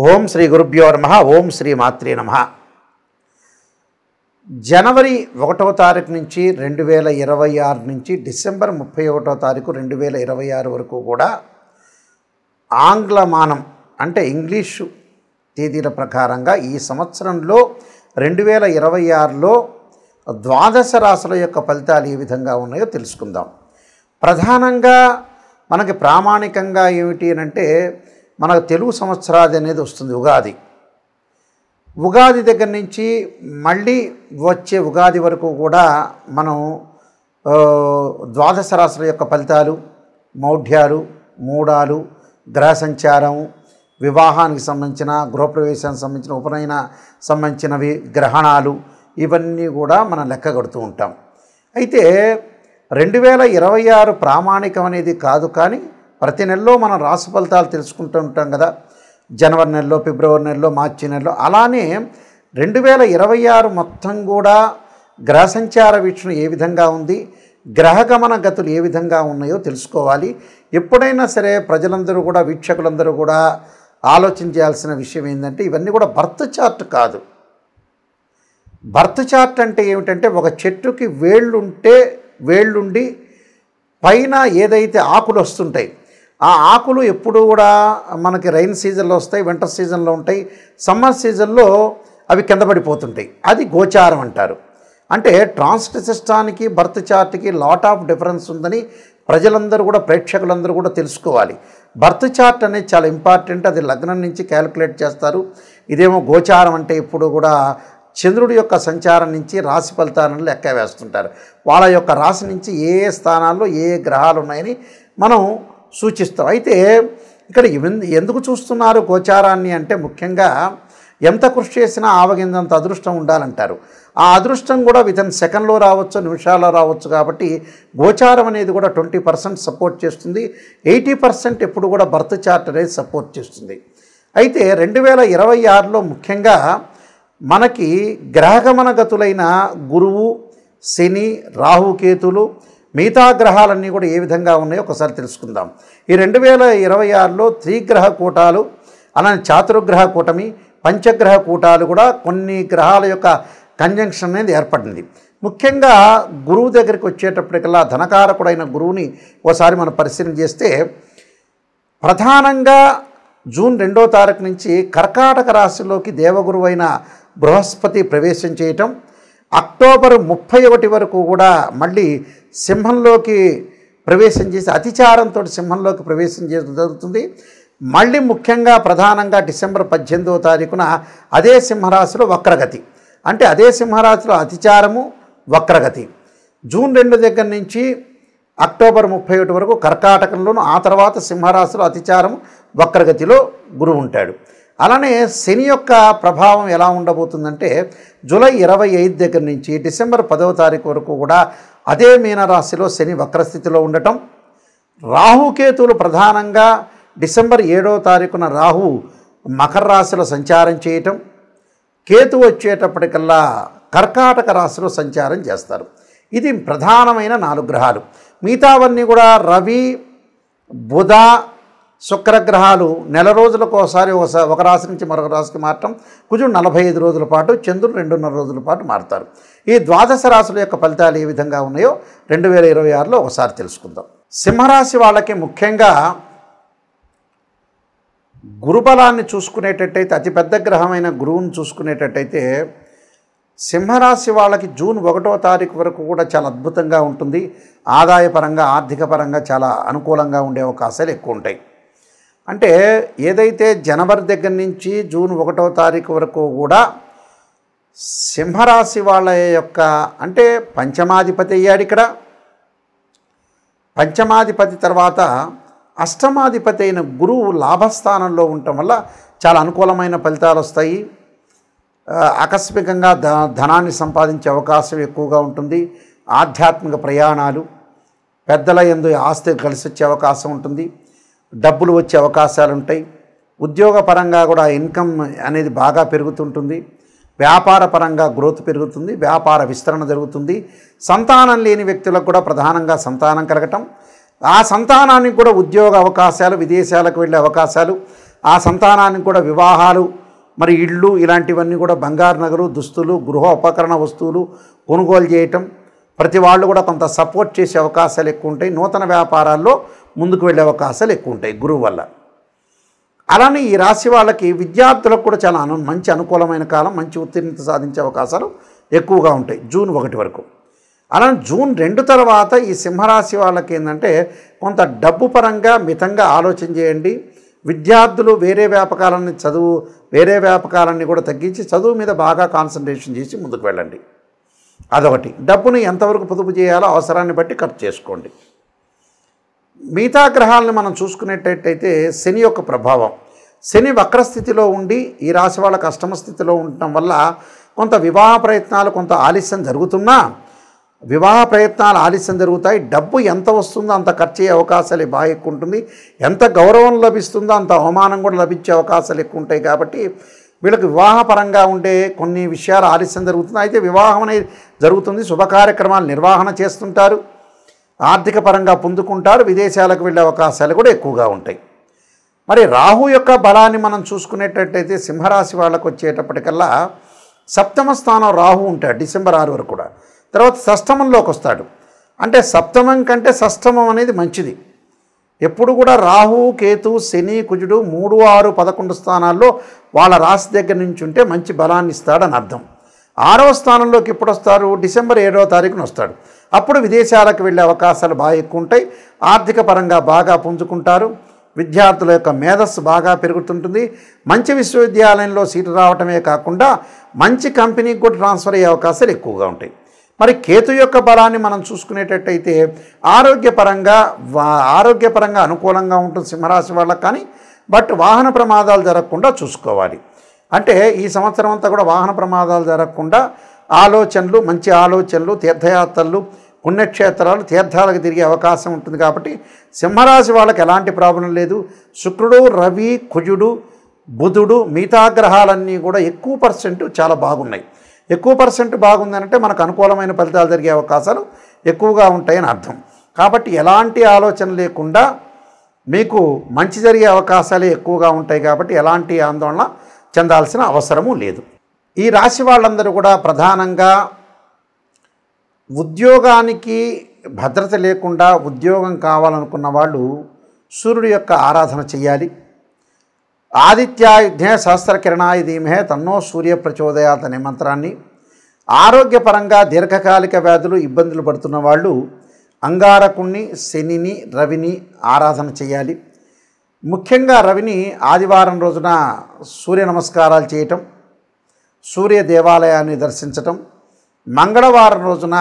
ఓం శ్రీ గురుభ్యో నమః. ఓం శ్రీ మాత్రే నమః. జనవరి 1వ తారీఖు నుంచి 2026 నుంచి డిసెంబర్ 31వ తారీఖు 2026 వరకు కూడా ఆంగ్లమానం అంటే ఇంగ్లీషు తేదీల ప్రకారంగా ఈ సంవత్సరంలో 2026లో ద్వాదశ రాశుల యొక్క ఫలితాలు ఏ విధంగా ఉన్నాయో తెలుసుకుందాం. ప్రధానంగా మనకి ప్రామాణికంగా ఏమిటి అంటే మనకు తెలుగు సంవత్సరాది అనేది వస్తుంది. ఉగాది దగ్గర నుంచి మళ్ళీ వచ్చే ఉగాది వరకు కూడా మనం ద్వాదశ రాశుల యొక్క ఫలితాలు, మౌఢ్యాలు, మూడాలు, గ్రహ సంచారం, వివాహానికి సంబంధించిన, గృహప్రవేశానికి సంబంధించిన, ఉపనయన సంబంధించినవి, గ్రహణాలు, ఇవన్నీ కూడా మనం లెక్క కడుతూ ఉంటాం. అయితే 2026 ప్రామాణికం అనేది కాదు, కానీ ప్రతి నెలలో మనం రాశి ఫలితాలు తెలుసుకుంటూ ఉంటాం కదా. జనవరి నెలలో, ఫిబ్రవరి నెలలో, మార్చి నెలలో. అలానే 2026 మొత్తం కూడా గ్రహ సంచార వీక్షణ ఏ విధంగా ఉంది, గ్రహగమన గతులు ఏ విధంగా ఉన్నాయో తెలుసుకోవాలి. ఎప్పుడైనా సరే ప్రజలందరూ కూడా, వీక్షకులందరూ కూడా ఆలోచించాల్సిన విషయం ఏంటంటే ఇవన్నీ కూడా బర్త్ చార్ట్ కాదు. బర్త్ చార్ట్ అంటే ఏమిటంటే ఒక చెట్టుకి వేళ్ళుండి పైన ఏదైతే ఆకులు వస్తుంటాయి, ఆ ఆకులు ఎప్పుడు కూడా మనకి రైన్ సీజన్లో వస్తాయి, వింటర్ సీజన్లో ఉంటాయి, సమ్మర్ సీజన్లో అవి కింద పడిపోతుంటాయి. అది గోచారం అంటారు. అంటే ట్రాన్సిట్ సిస్టానికి బర్త్ చార్ట్కి లాట్ ఆఫ్ డిఫరెన్స్ ఉందని ప్రజలందరూ కూడా, ప్రేక్షకులందరూ కూడా తెలుసుకోవాలి. బర్త్ చార్ట్ అనేది చాలా ఇంపార్టెంట్. అది లగ్నం నుంచి క్యాలిక్యులేట్ చేస్తారు. ఇదేమో గోచారం అంటే ఇప్పుడు కూడా చంద్రుడి యొక్క సంచారం నుంచి రాశి ఫలితాలను లెక్క వేస్తుంటారు. వాళ్ళ యొక్క రాశి నుంచి ఏ స్థానాల్లో ఏ గ్రహాలు ఉన్నాయని మనం సూచిస్తాం. అయితే ఇక్కడ ఎందుకు చూస్తున్నారు గోచారాన్ని అంటే ముఖ్యంగా ఎంత కృషి చేసినా ఆవగిందంత అదృష్టం ఉండాలంటారు. ఆ అదృష్టం కూడా వితిన్ సెకండ్లో రావచ్చు, నిమిషాల్లో రావచ్చు. కాబట్టి గోచారం అనేది కూడా 20% సపోర్ట్ చేస్తుంది. 80% ఎప్పుడు కూడా బర్త్ చార్ట్ అనేది సపోర్ట్ చేస్తుంది. అయితే 2026లో ముఖ్యంగా మనకి గ్రహగమన గతులైన గురువు, శని, రాహుకేతులు, మిగతా గ్రహాలన్నీ కూడా ఏ విధంగా ఉన్నాయో ఒకసారి తెలుసుకుందాం. ఈ 2026లో త్రిగ్రహ కూటాలు, అలానే చాతుర్గ్రహ కూటమి, పంచగ్రహ కూటాలు కూడా కొన్ని గ్రహాల యొక్క కంజంక్షన్ అనేది ఏర్పడింది. ముఖ్యంగా గురువు దగ్గరికి వచ్చేటప్పటికల్లా ధనకారకుడైన గురువుని ఒకసారి మనం పరిశీలన చేస్తే ప్రధానంగా జూన్ 2వ తారీఖు నుంచి కర్కాటక రాశిలోకి దేవగురువు అయిన బృహస్పతి ప్రవేశం చేయటం, అక్టోబర్ 31 వరకు కూడా మళ్ళీ సింహంలోకి ప్రవేశం చేసి అతిచారంతో సింహంలోకి ప్రవేశం చేయడం జరుగుతుంది. మళ్ళీ ముఖ్యంగా ప్రధానంగా డిసెంబర్ 18వ తారీఖున అదే సింహరాశిలో వక్రగతి. అంటే అదే సింహరాశిలో అతిచారము, వక్రగతి. జూన్ 2 దగ్గర నుంచి అక్టోబర్ 31 వరకు కర్కాటకంలోను, ఆ తర్వాత సింహరాశిలో అతిచారము, వక్రగతిలో గురువు ఉంటాడు. అలానే శని యొక్క ప్రభావం ఎలా ఉండబోతుందంటే జూలై 25 దగ్గర నుంచి డిసెంబర్ 10వ తారీఖు వరకు కూడా అదే మీనరాశిలో శని వక్రస్థితిలో ఉండటం, రాహుకేతువులు ప్రధానంగా డిసెంబర్ 7వ తారీఖున రాహు మకర రాశిలో సంచారం చేయటం, కేతు వచ్చేటప్పటికల్లా కర్కాటక రాశిలో సంచారం చేస్తారు. ఇది ప్రధానమైన 4 గ్రహాలు. మిగతావన్నీ కూడా రవి, బుధ, శుక్రగ్రహాలు నెల రోజులకు ఒకసారి ఒక రాశి నుంచి మరొక రాశికి మారటం, కుజుడు 45 రోజుల పాటు, చంద్రుడు 2.5 రోజుల పాటు మారుతారు. ఈ ద్వాదశ రాశుల యొక్క ఫలితాలు ఏ విధంగా ఉన్నాయో 2026లో ఒకసారి తెలుసుకుందాం. సింహరాశి వాళ్ళకి ముఖ్యంగా గురుబలాన్ని చూసుకునేటట్టయితే, అతిపెద్ద గ్రహమైన గురువుని చూసుకునేటట్టయితే సింహరాశి వాళ్ళకి జూన్ 1వ తారీఖు వరకు కూడా చాలా అద్భుతంగా ఉంటుంది. ఆదాయపరంగా, ఆర్థిక పరంగా చాలా అనుకూలంగా ఉండే అవకాశాలు ఎక్కువ ఉంటాయి. అంటే ఏదైతే జనవరి దగ్గర నుంచి జూన్ 1వ తారీఖు వరకు కూడా సింహరాశి వాళ్ళ యొక్క అంటే పంచమాధిపతి అయ్యాడు. ఇక్కడ పంచమాధిపతి తర్వాత అష్టమాధిపతి అయిన గురువు లాభస్థానంలో ఉండటం వల్ల చాలా అనుకూలమైన ఫలితాలు వస్తాయి. ఆకస్మికంగా ధనాన్ని సంపాదించే అవకాశం ఎక్కువగా ఉంటుంది. ఆధ్యాత్మిక ప్రయాణాలు, పెద్దల యందు ఆస్తి కలిసి వచ్చే అవకాశం ఉంటుంది. డబ్బులు వచ్చే అవకాశాలు ఉంటాయి. ఉద్యోగపరంగా కూడా ఇన్కమ్ అనేది బాగా పెరుగుతుంటుంది. వ్యాపార పరంగా గ్రోత్ పెరుగుతుంది. వ్యాపార విస్తరణ జరుగుతుంది. సంతానం లేని వ్యక్తులకు కూడా ప్రధానంగా సంతానం కలగటం, ఆ సంతానానికి కూడా ఉద్యోగ అవకాశాలు, విదేశాలకు వెళ్ళే అవకాశాలు, ఆ సంతానానికి కూడా వివాహాలు, మరి ఇళ్ళు, ఇలాంటివన్నీ కూడా బంగారు నగలు, దుస్తులు, గృహ ఉపకరణ వస్తువులు కొనుగోలు చేయటం, ప్రతి వాళ్ళు కూడా కొంత సపోర్ట్ చేసే అవకాశాలు ఎక్కువ ఉంటాయి. నూతన వ్యాపారాల్లో ముందుకు వెళ్ళే అవకాశాలు ఎక్కువ ఉంటాయి గురువు వల్ల. అలానే ఈ రాశి వాళ్ళకి విద్యార్థులకు కూడా చాలా మంచి అనుకూలమైన కాలం, మంచి ఉత్తీర్ణత సాధించే అవకాశాలు ఎక్కువగా ఉంటాయి జూన్ 1 వరకు. అలానే జూన్ 2 తర్వాత ఈ సింహరాశి వాళ్ళకి ఏంటంటే కొంత డబ్బు పరంగా మితంగా ఆలోచన చేయండి. విద్యార్థులు వేరే వ్యాపకాలన్నీ కూడా తగ్గించి చదువు మీద బాగా కాన్సన్ట్రేషన్ చేసి ముందుకు వెళ్ళండి. అదొకటి. డబ్బును ఎంతవరకు పొదుపు చేయాలో అవసరాన్ని బట్టి ఖర్చు చేసుకోండి. మిగతా గ్రహాలను మనం చూసుకునేటట్టయితే శని యొక్క ప్రభావం, శని వక్రస్థితిలో ఉండి ఈ రాశి వాళ్ళకి అష్టమ స్థితిలో ఉండటం వల్ల కొంత వివాహ ప్రయత్నాలు కొంత ఆలస్యం జరుగుతున్నా, జరుగుతాయి. డబ్బు ఎంత వస్తుందో అంత ఖర్చు అయ్యే అవకాశాలు బాగా ఎక్కువ ఉంటుంది. ఎంత గౌరవం లభిస్తుందో అంత అవమానం కూడా లభించే అవకాశాలు ఎక్కువ ఉంటాయి. కాబట్టి వీళ్ళకి వివాహపరంగా ఉండే కొన్ని విషయాలు ఆలస్యం జరుగుతుంది. అయితే వివాహం అనేది జరుగుతుంది, శుభ కార్యక్రమాలు నిర్వహణ చేస్తుంటారు, ఆర్థిక పరంగా పొందుకుంటారు, విదేశాలకు వెళ్ళే అవకాశాలు కూడా ఎక్కువగా ఉంటాయి. మరి రాహు యొక్క బలాన్ని మనం చూసుకునేటట్టయితే సింహరాశి వాళ్ళకు వచ్చేటప్పటికల్లా సప్తమ స్థానం రాహు ఉంటాడు డిసెంబర్ 6 వరకు కూడా. తర్వాత షష్టమంలోకి వస్తాడు. అంటే సప్తమం కంటే షష్టమం అనేది మంచిది. ఎప్పుడు కూడా రాహు, కేతు, శని, కుజుడు 3, 6, 11 స్థానాల్లో వాళ్ళ రాశి దగ్గర నుంచి ఉంటే మంచి బలాన్ని ఇస్తాడని అర్థం. 6వ స్థానంలోకి ఎప్పుడు వస్తారు? డిసెంబర్ 7వ తారీఖున వస్తాడు. అప్పుడు విదేశాలకు వెళ్ళే అవకాశాలు బాగా ఎక్కువ ఉంటాయి. ఆర్థిక పరంగా బాగా పుంజుకుంటారు. విద్యార్థుల యొక్క మేధస్సు బాగా పెరుగుతుంటుంది. మంచి విశ్వవిద్యాలయంలో సీటు రావటమే కాకుండా మంచి కంపెనీకి కూడా ట్రాన్స్ఫర్ అయ్యే అవకాశాలు ఎక్కువగా ఉంటాయి. మరి కేతు యొక్క బలాన్ని మనం చూసుకునేటట్టయితే ఆరోగ్యపరంగా అనుకూలంగా ఉంటుంది సింహరాశి వాళ్ళకి. కానీ బట్ వాహన ప్రమాదాలు జరగకుండా చూసుకోవాలి. అంటే ఈ సంవత్సరం అంతా కూడా వాహన ప్రమాదాలు జరగకుండా మంచి ఆలోచనలు, తీర్థయాత్రలు, పుణ్యక్షేత్రాలు, తీర్థాలకు తిరిగే అవకాశం ఉంటుంది. కాబట్టి సింహరాశి వాళ్ళకి ఎలాంటి ప్రాబ్లం లేదు. శుక్రుడు, రవి, కుజుడు, బుధుడు, మిగతా గ్రహాలన్నీ కూడా ఎక్కువ పర్సెంట్ చాలా బాగున్నాయి. ఎక్కువ పర్సెంట్ బాగుందనంటే మనకు అనుకూలమైన ఫలితాలు జరిగే అవకాశాలు ఎక్కువగా ఉంటాయని అర్థం. కాబట్టి ఎలాంటి ఆలోచన లేకుండా మీకు మంచి జరిగే అవకాశాలే ఎక్కువగా ఉంటాయి. కాబట్టి ఎలాంటి ఆందోళన చెందాల్సిన అవసరము లేదు. ఈ రాశి వాళ్ళందరూ కూడా ప్రధానంగా ఉద్యోగానికి భద్రత లేకుండా ఉద్యోగం కావాలనుకున్న వాళ్ళు సూర్యుడి యొక్క ఆరాధన చేయాలి. ఆదిత్యాయుధ్నే సహస్రకిరణాయ ధీమహే తన్నో సూర్య ప్రచోదయాత్ అనే మంత్రాన్ని, ఆరోగ్యపరంగా దీర్ఘకాలిక వ్యాధులు ఇబ్బందులు పడుతున్న వాళ్ళు అంగారకుణ్ణి, శనిని, రవిని ఆరాధన చేయాలి. ముఖ్యంగా రవిని ఆదివారం రోజున సూర్య నమస్కారాలు చేయటం, సూర్య దేవాలయాన్ని దర్శించటం, మంగళవారం రోజున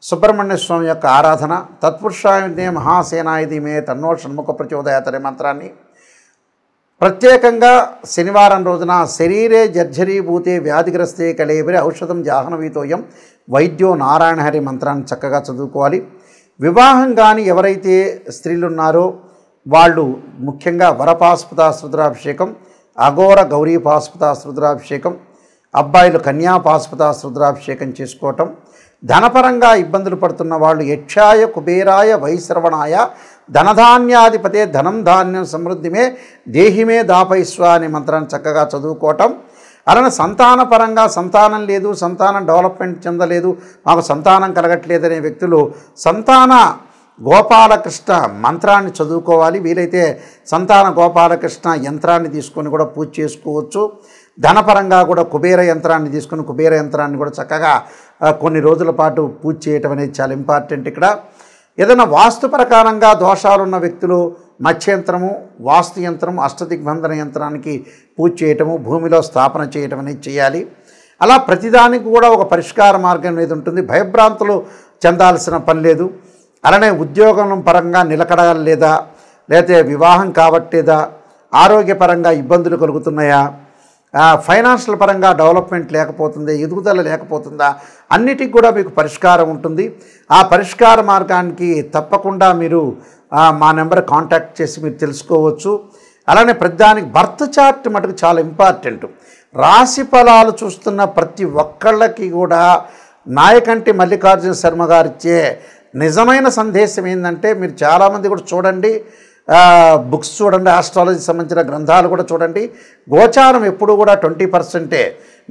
సుబ్రహ్మణ్య స్వామి యొక్క ఆరాధన, తత్పురుషాయుధ్నే మహాసేనాయ ధీమహే తన్నో షణ్ముఖ ప్రచోదయాత్ అనే మంత్రాన్ని, ప్రత్యేకంగా శనివారం రోజున శరీరే జర్జరీభూతే వ్యాధిగ్రస్తే కళేబరి ఔషధం జాహ్నవీతోయం వైద్యో నారాయణ హరి మంత్రాన్ని చక్కగా చదువుకోవాలి. వివాహం కానీ ఎవరైతే స్త్రీలు ఉన్నారో వాళ్ళు ముఖ్యంగా వరపాశుపతాస్త్ర రుద్రాభిషేకం, అఘోర గౌరీ పాశుపతాస్త్ర రుద్రాభిషేకం, అబ్బాయిలు కన్యాపాశుపతాస్త్ర రుద్రాభిషేకం చేసుకోవటం. ధనపరంగా ఇబ్బందులు పడుతున్న వాళ్ళు యక్షాయ, కుబేరాయ, వైశ్రవణాయ, ధనధాన్యాధిపతే ధనం ధాన్యం సమృద్ధిమే దేహిమే దాపైస్వ అనే మంత్రాన్ని చక్కగా చదువుకోవటం. అలానే సంతానపరంగా సంతానం లేదు, సంతానం డెవలప్మెంట్ చెందలేదు, మాకు సంతానం కలగట్లేదనే వ్యక్తులు సంతాన గోపాలకృష్ణ మంత్రాన్ని చదువుకోవాలి. వీలైతే సంతాన గోపాలకృష్ణ యంత్రాన్ని తీసుకొని కూడా పూజ చేసుకోవచ్చు. ధనపరంగా కూడా కుబేర యంత్రాన్ని తీసుకుని కుబేర యంత్రాన్ని కూడా చక్కగా కొన్ని రోజుల పాటు పూజ చేయటం అనేది చాలా ఇంపార్టెంట్. ఇక్కడ ఏదైనా వాస్తు ప్రకారంగా దోషాలున్న వ్యక్తులు మత్స్యంత్రము, వాస్తు యంత్రం, అష్టదిగ్బంధన యంత్రానికి పూజ చేయటము, భూమిలో స్థాపన చేయటం అనేది చేయాలి. అలా ప్రతిదానికి కూడా ఒక పరిష్కార మార్గం అనేది ఉంటుంది. భయభ్రాంతులు చెందాల్సిన పని లేదు. అలానే ఉద్యోగం పరంగా నిలకడ లేదా, లేకపోతే వివాహం కావట్లేదా, ఆరోగ్యపరంగా ఇబ్బందులు కలుగుతున్నాయా, ఫైనాన్షియల్ పరంగా డెవలప్మెంట్ లేకపోతుందా, ఎదుగుదల లేకపోతుందా, అన్నిటికి కూడా మీకు పరిష్కారం ఉంటుంది. ఆ పరిష్కార మార్గానికి తప్పకుండా మీరు మా నెంబర్ కాంటాక్ట్ చేసి మీరు తెలుసుకోవచ్చు. అలానే ప్రతిదానికి బర్త్ చార్ట్ మటుకు చాలా ఇంపార్టెంట్. రాశి ఫలాలు చూస్తున్న ప్రతి ఒక్కళ్ళకి కూడా నాయకంటి మల్లికార్జున శర్మ గారు ఇచ్చే నిజమైన సందేశం ఏంటంటే, మీరు చాలామంది కూడా చూడండి, బుక్స్ చూడండి, ఆస్ట్రాలజీ సంబంధించిన గ్రంథాలు కూడా చూడండి. గోచారం ఎప్పుడు కూడా 20%.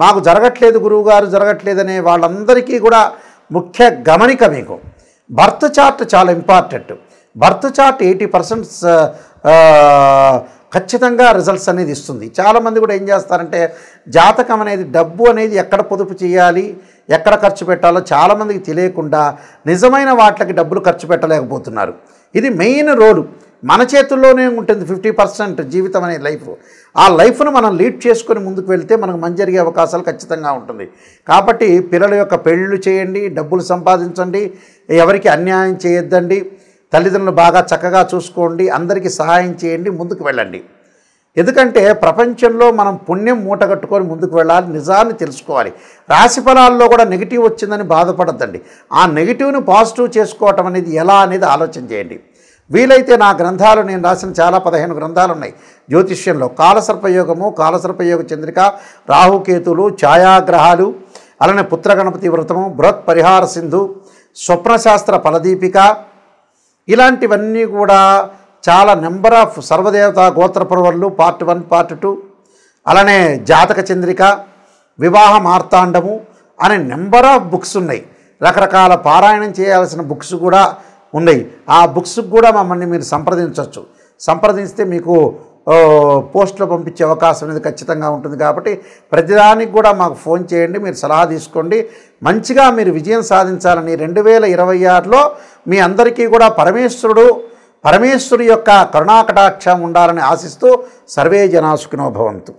మాకు జరగట్లేదు గురువుగారు, జరగట్లేదనే వాళ్ళందరికీ కూడా ముఖ్య గమనిక మీకు బర్త్ చార్ట్ చాలా ఇంపార్టెంట్. బర్త్ చార్ట్ 80% ఖచ్చితంగా రిజల్ట్స్ అనేది ఇస్తుంది. చాలామంది కూడా ఏం చేస్తారంటే జాతకం అనేది, డబ్బు అనేది ఎక్కడ పొదుపు చేయాలి, ఎక్కడ ఖర్చు పెట్టాలో చాలామందికి తెలియకుండా నిజమైన వాటికి డబ్బులు ఖర్చు పెట్టలేకపోతున్నారు. ఇది మెయిన్ రోలు మన చేతుల్లోనే ఉంటుంది. 50% జీవితం అనే లైఫ్, ఆ లైఫ్ను మనం లీడ్ చేసుకొని ముందుకు వెళ్తే మనకు మంచి జరిగే అవకాశాలు ఖచ్చితంగా ఉంటుంది. కాబట్టి పిల్లల యొక్క పెళ్ళిళ్ళు చేయండి, డబ్బులు సంపాదించండి, ఎవరికి అన్యాయం చేయొద్దండి, తల్లిదండ్రులు బాగా చక్కగా చూసుకోండి, అందరికీ సహాయం చేయండి, ముందుకు వెళ్ళండి. ఎందుకంటే ప్రపంచంలో మనం పుణ్యం మూటగట్టుకొని ముందుకు వెళ్ళాలి, నిజాన్ని తెలుసుకోవాలి. రాశి ఫలాల్లో కూడా నెగిటివ్ వచ్చిందని బాధపడద్దండి. ఆ నెగిటివ్ను పాజిటివ్ చేసుకోవటం అనేది ఎలా అనేది ఆలోచన చేయండి. వీలైతే నా గ్రంథాలు, నేను రాసిన చాలా 15 గ్రంథాలు ఉన్నాయి జ్యోతిష్యంలో. కాలసర్పయోగము, కాలసర్పయోగ చంద్రిక, రాహుకేతులు, ఛాయాగ్రహాలు, అలానే పుత్రగణపతి వ్రతము, బృహత్ పరిహార సింధు, స్వప్నశాస్త్ర ఫలదీపిక, ఇలాంటివన్నీ కూడా చాలా నెంబర్ ఆఫ్ సర్వదేవతా గోత్ర ప్రవర్లు పార్ట్ 1, పార్ట్ 2, అలానే జాతక చంద్రిక, వివాహ మార్తాండము అనే నెంబర్ ఆఫ్ బుక్స్ ఉన్నాయి. రకరకాల పారాయణం చేయాల్సిన బుక్స్ కూడా ఉన్నాయి. ఆ బుక్స్కి కూడా మమ్మల్ని మీరు సంప్రదించవచ్చు. సంప్రదిస్తే మీకు పోస్ట్లో పంపించే అవకాశం అనేది ఖచ్చితంగా ఉంటుంది. కాబట్టి ప్రతిదానికి కూడా మాకు ఫోన్ చేయండి, మీరు సలహా తీసుకోండి. మంచిగా మీరు విజయం సాధించాలని 2026లో మీ అందరికీ కూడా పరమేశ్వరుడి యొక్క కరుణాకటాక్షం ఉండాలని ఆశిస్తూ సర్వే జనా సుఖినో భవంతు.